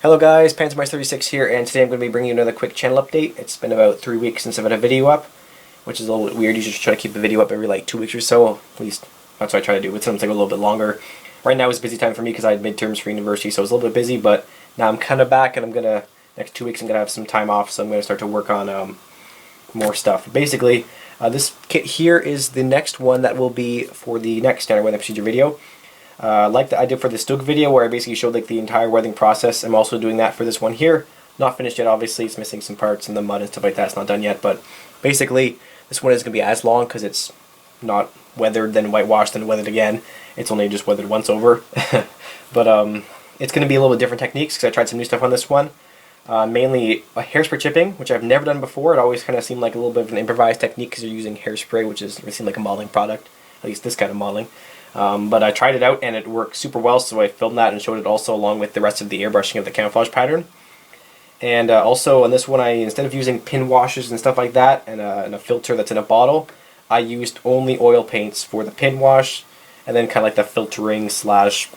Hello guys, PantsMice36 here, and today I'm going to be bringing you another quick channel update. It's been about 3 weeks since I've had a video up, which is a little bit weird. Usually try to keep the video up every like 2 weeks or so. At least that's what I try to do, but sometimes take a little bit longer. Right now is a busy time for me because I had midterms for university, so I was a little bit busy, but now I'm kind of back, and next 2 weeks I'm going to have some time off, so I'm going to start to work on more stuff. Basically, this kit here is the next one that will be for the next standard weathering procedure video. Like that I did for the Stoke video where I basically showed like the entire weathering process. I'm also doing that for this one here. Not finished yet, obviously. It's missing some parts and the mud and stuff like that. It's not done yet, but basically this one is going to be as long because it's not weathered, then whitewashed, then weathered again. It's only just weathered once over. But it's going to be a little bit different techniques because I tried some new stuff on this one. Mainly a hairspray chipping, which I've never done before. It always kind of seemed like a little bit of an improvised technique because you're using hairspray, which is, it seemed like a modeling product, at least this kind of modeling. But I tried it out and it worked super well, so I filmed that and showed it also along with the rest of the airbrushing of the camouflage pattern. And also on this one, instead of using pin washers and stuff like that and a filter that's in a bottle, I used only oil paints for the pin wash, and then kind of like the filtering slash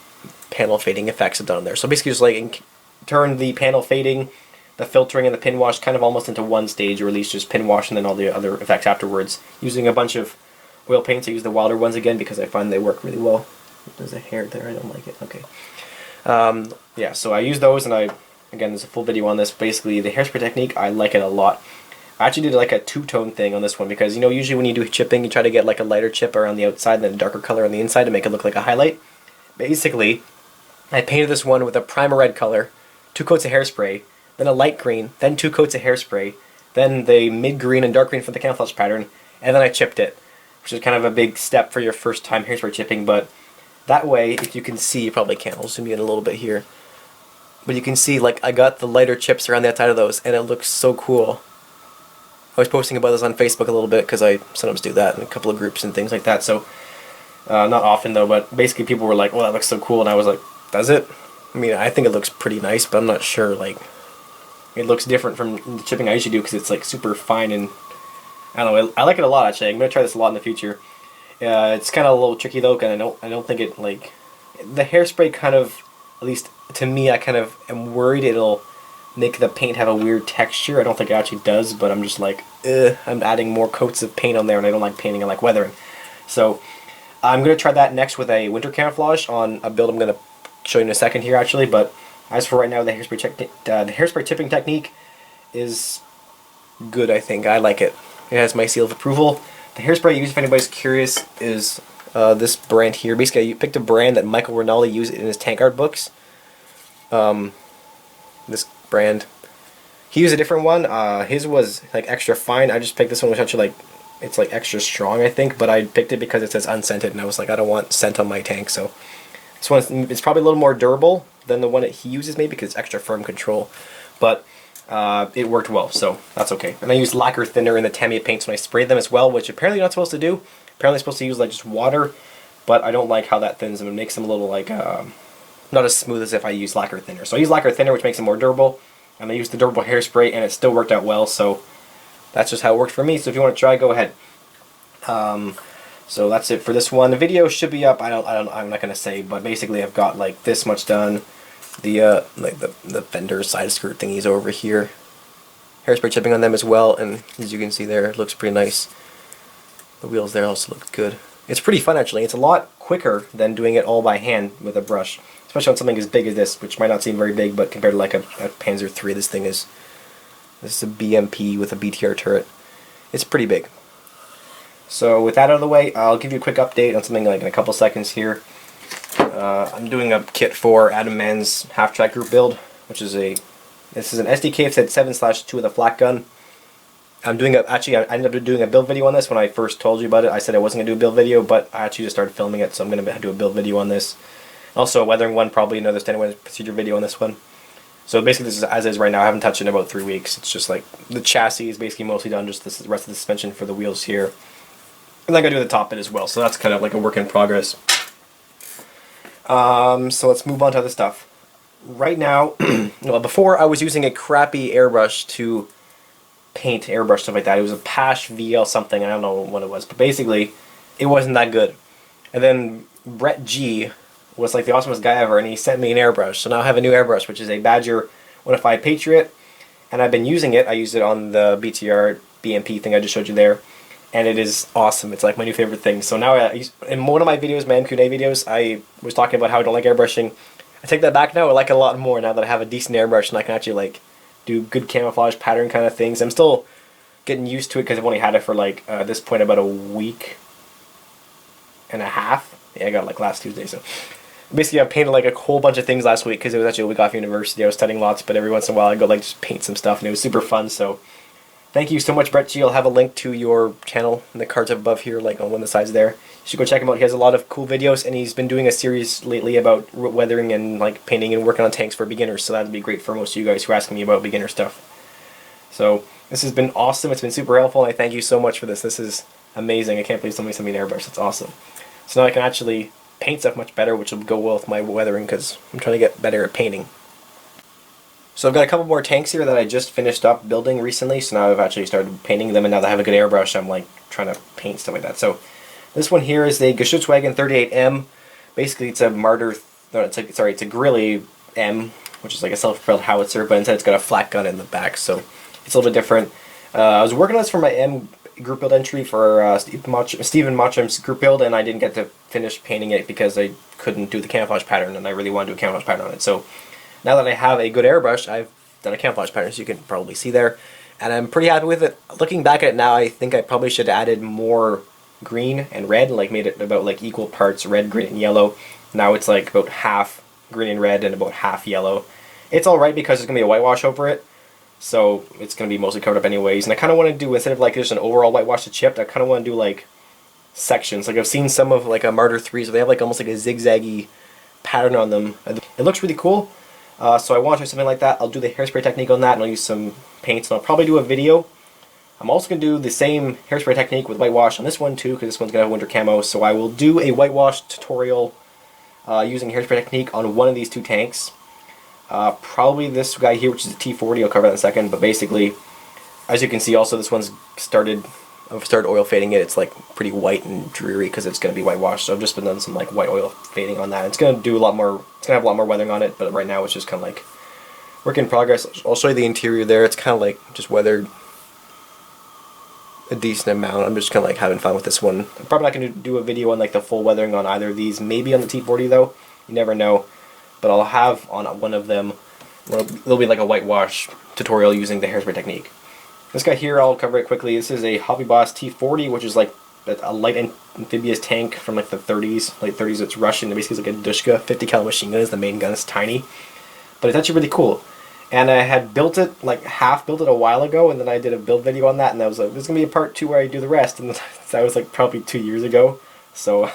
panel fading effects I've done there. So basically just like turn the panel fading, the filtering, and the pin wash kind of almost into one stage, or at least just pin wash and then all the other effects afterwards, using a bunch of oil paints. I use the wilder ones again because I find they work really well. There's a hair there, I don't like it. Okay. Yeah, so I use those, and again, there's a full video on this. Basically, the hairspray technique, I like it a lot. I actually did like a two-tone thing on this one because, you know, usually when you do chipping, you try to get like a lighter chip around the outside and then a darker color on the inside to make it look like a highlight. Basically, I painted this one with a primer red color, 2 coats of hairspray, then a light green, then 2 coats of hairspray, then the mid-green and dark green for the camouflage pattern, and then I chipped it, which is kind of a big step for your first time hairspray chipping. But that way, if you can see, you probably can't, I'll zoom in a little bit here, but you can see like I got the lighter chips around the outside of those, and it looks so cool. I was posting about this on Facebook a little bit because I sometimes do that in a couple of groups and things like that, so not often though, but basically people were like, well, that looks so cool, and I was like, does it? I mean, I think it looks pretty nice, but I'm not sure, like, it looks different from the chipping I usually do because it's like super fine, and I don't know, I like it a lot actually. I'm going to try this a lot in the future. It's kind of a little tricky though, and I don't think it, like, the hairspray kind of, at least to me, I kind of am worried it'll make the paint have a weird texture. I don't think it actually does, but I'm just like, I'm adding more coats of paint on there, and I don't like painting, I like weathering. So I'm going to try that next with a winter camouflage on a build I'm going to show you in a second here actually. But as for right now, the hairspray tipping technique is good, I think. I like it. It has my seal of approval. The hairspray I use, if anybody's curious, is this brand here. Basically, I picked a brand that Michael Rinaldi used in his tank art books. This brand. He used a different one. His was like extra fine. I just picked this one, which actually, like, it's like extra strong, I think. But I picked it because it says unscented, and I was like, I don't want scent on my tank. So this one is probably a little more durable than the one that he uses, maybe because it's extra firm control. But it worked well, so that's okay. And I used lacquer thinner in the Tamiya paints when I sprayed them as well, which apparently you're not supposed to do. Apparently you're supposed to use like just water, but I don't like how that thins them. It makes them a little like not as smooth as if I use lacquer thinner. So I use lacquer thinner, which makes them more durable, and I used the durable hairspray, and it still worked out well. So that's just how it worked for me. So if you want to try, go ahead. So that's it for this one. The video should be up. I'm not gonna say, but basically I've got like this much done. The like the fender side skirt thingies over here. Hairspray chipping on them as well, and as you can see there, it looks pretty nice. The wheels there also look good. It's pretty fun actually. It's a lot quicker than doing it all by hand with a brush, especially on something as big as this, which might not seem very big, but compared to like a Panzer III, this is a BMP with a BTR turret. It's pretty big. So with that out of the way, I'll give you a quick update on something like in a couple seconds here. I'm doing a kit for Adam Mann's half-track group build, which is this is an SDK set 7/2 with a flat gun. Actually, I ended up doing a build video on this when I first told you about it. I said I wasn't going to do a build video, but I actually just started filming it, so I'm going to do a build video on this. Also a weathering one, probably another standard weathering procedure video on this one. So basically this is as is right now. I haven't touched it in about 3 weeks. It's just like the chassis is basically mostly done, just the rest of the suspension for the wheels here. And I'm going to do the top bit as well, so that's kind of like a work in progress. So let's move on to other stuff. Right now, well, before I was using a crappy airbrush to paint airbrush stuff like that. It was a Pash VL something, I don't know what it was, but basically it wasn't that good. And then Brett G was like the awesomest guy ever, and he sent me an airbrush. So now I have a new airbrush, which is a Badger 105 Patriot, and I've been using it. I used it on the BTR BMP thing I just showed you there, and it is awesome. It's like my new favorite thing. So now in one of my videos, my MQ&A videos, I was talking about how I don't like airbrushing. I take that back now. I like it a lot more now that I have a decent airbrush and I can actually like do good camouflage pattern kind of things. I'm still getting used to it because I've only had it for like at this point about a week and a half. Yeah, I got it like last Tuesday. So basically I painted like a whole bunch of things last week because it was actually a week off university. I was studying lots, but every once in a while I go like just paint some stuff, and it was super fun. So thank you so much, Brett G. I'll have a link to your channel in the cards up above here, like on one of the sides there. You should go check him out. He has a lot of cool videos, and he's been doing a series lately about weathering and like painting and working on tanks for beginners. So that'd be great for most of you guys who are asking me about beginner stuff. So this has been awesome. It's been super helpful, and I thank you so much for this. This is amazing. I can't believe somebody sent me an airbrush. It's awesome. So now I can actually paint stuff much better, which will go well with my weathering because I'm trying to get better at painting. So I've got a couple more tanks here that I just finished up building recently, so now I've actually started painting them, and now that I have a good airbrush, I'm like trying to paint stuff like that. So this one here is the Geschützwagen 38M. Basically it's a Marder, no, it's like, sorry, it's a Grilly M, which is like a self-propelled howitzer, but instead it's got a flat gun in the back, so it's a little bit different. I was working on this for my M group build entry for Stephen Mottram's group build, and I didn't get to finish painting it because I couldn't do the camouflage pattern, and I really wanted to do a camouflage pattern on it. So now that I have a good airbrush, I've done a camouflage pattern, so you can probably see there, and I'm pretty happy with it. Looking back at it now, I think I probably should have added more green and red, like made it about like equal parts red, green, and yellow. Now it's like about half green and red and about half yellow. It's alright because there's going to be a whitewash over it, so it's going to be mostly covered up anyways. And I kind of want to do, instead of like just an overall whitewash to chipped, I kind of want to do like sections. Like I've seen some of like a Marder 3s, so they have like almost like a zigzaggy pattern on them. It looks really cool. So I want to do something like that. I'll do the hairspray technique on that, and I'll use some paints, and I'll probably do a video. I'm also going to do the same hairspray technique with whitewash on this one too, because this one's going to have winter camo, so I will do a whitewash tutorial using hairspray technique on one of these two tanks. Probably this guy here, which is a T40, I'll cover that in a second, but basically, as you can see also, this one's I've started oil fading it. It's like pretty white and dreary because it's going to be whitewashed, so I've just been doing some like white oil fading on that. It's going to do a lot more, it's going to have a lot more weathering on it, but right now it's just kind of like work in progress. I'll show you the interior there. It's kind of like just weathered a decent amount. I'm just kind of like having fun with this one. I'm probably not going to do a video on like the full weathering on either of these. Maybe on the T40 though. You never know. But I'll have on one of them, well, there'll be like a whitewash tutorial using the hairspray technique. This guy here, I'll cover it quickly. This is a Hobby Boss T40, which is like a light amphibious tank from like the 30s, late 30s. It's Russian. It basically is like a Dushka. 50 cal machine gun is the main gun. It's tiny, but it's actually really cool. And I had built it, like half built it a while ago, and then I did a build video on that, and I was like, there's going to be a part 2 where I do the rest, and that was like probably 2 years ago. So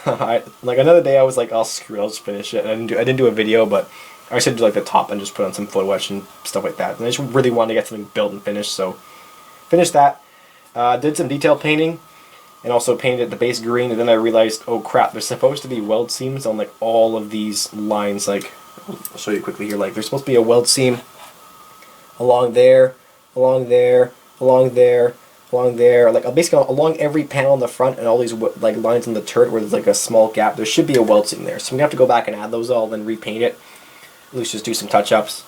like another day I was like, oh screw it, I'll just finish it. And I didn't do a video, but I should do like the top and just put on some photo etch and stuff like that. And I just really wanted to get something built and finished, so finished that. Did some detail painting, and also painted the base green, and then I realized, oh crap, there's supposed to be weld seams on like all of these lines. Like, I'll show you quickly here, like there's supposed to be a weld seam along there, along there, along there, along there, like basically along every panel on the front, and all these like lines on the turret where there's like a small gap. There should be a weld seam there, so I'm gonna have to go back and add those all, then repaint it. At least just do some touch-ups.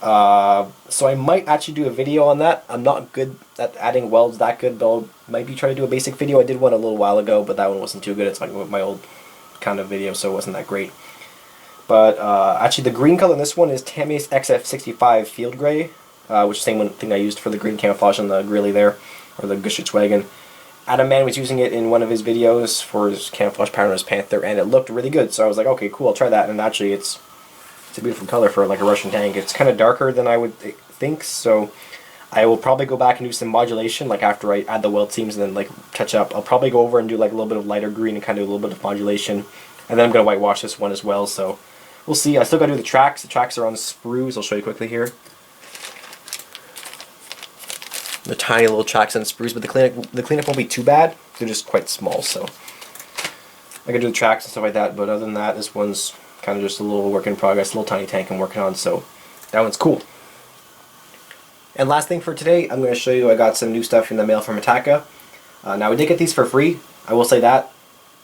So I might actually do a video on that. I'm not good at adding welds that good, but I'll maybe try to do a basic video. I did one a little while ago, but that one wasn't too good. It's like my old kind of video, so it wasn't that great. But actually the green color in this one is Tamiya's XF65 Field Gray, which is the same thing I used for the green camouflage on the Grilly there, or the Geschützwagen. Adam Mann was using it in one of his videos for his camouflage pattern on his Panther, and it looked really good, so I was like, okay, cool, I'll try that. And actually it's a beautiful color for like a Russian tank. It's kind of darker than I would think, so I will probably go back and do some modulation, like after I add the weld seams and then like touch up. I'll probably go over and do like a little bit of lighter green and kind of do a little bit of modulation, and then I'm going to whitewash this one as well, so we'll see. I still got to do the tracks. The tracks are on sprues. I'll show you quickly here. The tiny little tracks on sprues, but the cleanup won't be too bad. They're just quite small, so I can do the tracks and stuff like that, but other than that, this one's kind of just a little work in progress, a little tiny tank I'm working on, so that one's cool. And last thing for today, I'm going to show you I got some new stuff in the mail from Hataka. Now, we did get these for free, I will say that.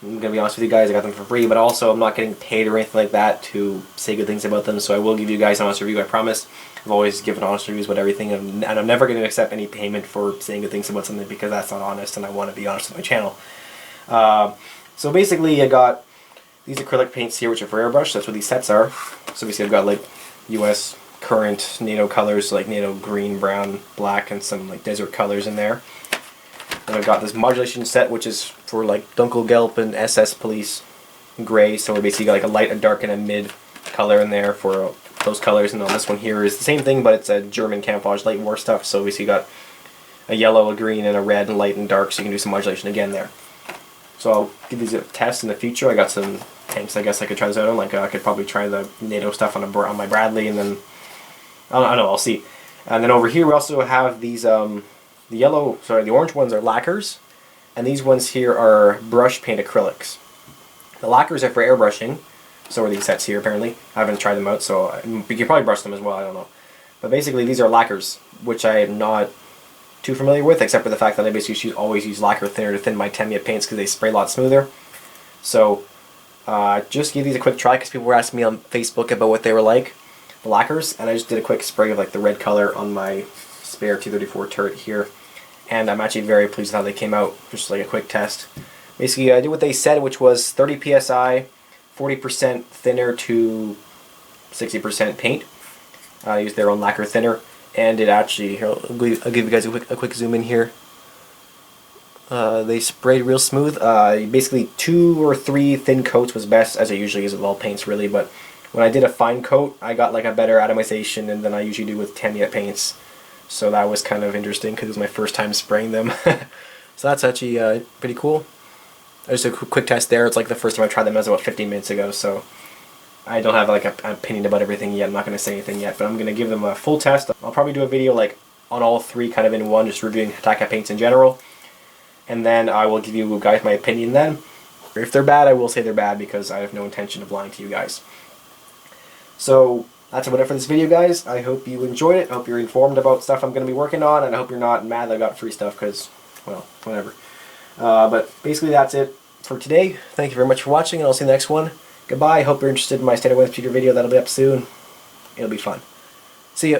I'm gonna be honest with you guys, I got them for free, but also I'm not getting paid or anything like that to say good things about them, so I will give you guys an honest review, I promise. I've always given honest reviews about everything, and I'm never going to accept any payment for saying good things about something because that's not honest, and I want to be honest with my channel. So basically I got these acrylic paints here, which are for airbrush. That's what these sets are. So basically I've got like US current NATO colors, like NATO green, brown, black, and some like desert colors in there. And I've got this modulation set, which is for like Dunkelgelb and SS Police gray. So we basically got like a light, a dark, and a mid color in there for those colors. And then this one here is the same thing, but it's a German camouflage light war stuff. So we basically got a yellow, a green, and a red, and light and dark. So you can do some modulation again there. So I'll give these a test in the future. I got some tanks I guess I could try this out on. Like I could probably try the NATO stuff on my Bradley, and then I don't know. I'll see. And then over here we also have these the orange ones are lacquers, and these ones here are brush paint acrylics. The lacquers are for airbrushing, so are these sets here apparently. I haven't tried them out, so you can probably brush them as well, I don't know. But basically these are lacquers, which I am not too familiar with, except for the fact that I basically always use lacquer thinner to thin my 10-minute paints because they spray a lot smoother. So just give these a quick try because people were asking me on Facebook about what they were like, the lacquers, and I just did a quick spray of like the red color on my spare 234 turret here, and I'm actually very pleased with how they came out. Just like a quick test. Basically I did what they said, which was 30 psi, 40% thinner to 60% paint. I used their own lacquer thinner, and it actually, here, I'll give you guys a quick zoom in here. They sprayed real smooth. Basically 2 or 3 thin coats was best, as I usually use with all paints really, but when I did a fine coat I got like a better atomization than I usually do with 10-minute paints. So that was kind of interesting because it was my first time spraying them. So that's actually pretty cool. Just a quick test there. It's like the first time I tried them, as about 15 minutes ago, so I don't have like an opinion about everything yet. I'm not going to say anything yet, but I'm going to give them a full test. I'll probably do a video like on all 3 kind of in one, just reviewing Hataka paints in general, and then I will give you guys my opinion then. If they're bad, I will say they're bad because I have no intention of lying to you guys. So that's about it for this video, guys. I hope you enjoyed it. I hope you're informed about stuff I'm going to be working on, and I hope you're not mad that I got free stuff because, well, whatever. But basically that's it for today. Thank you very much for watching, and I'll see you in the next one. Goodbye. Hope you're interested in my standard web computer video. That'll be up soon. It'll be fun. See ya.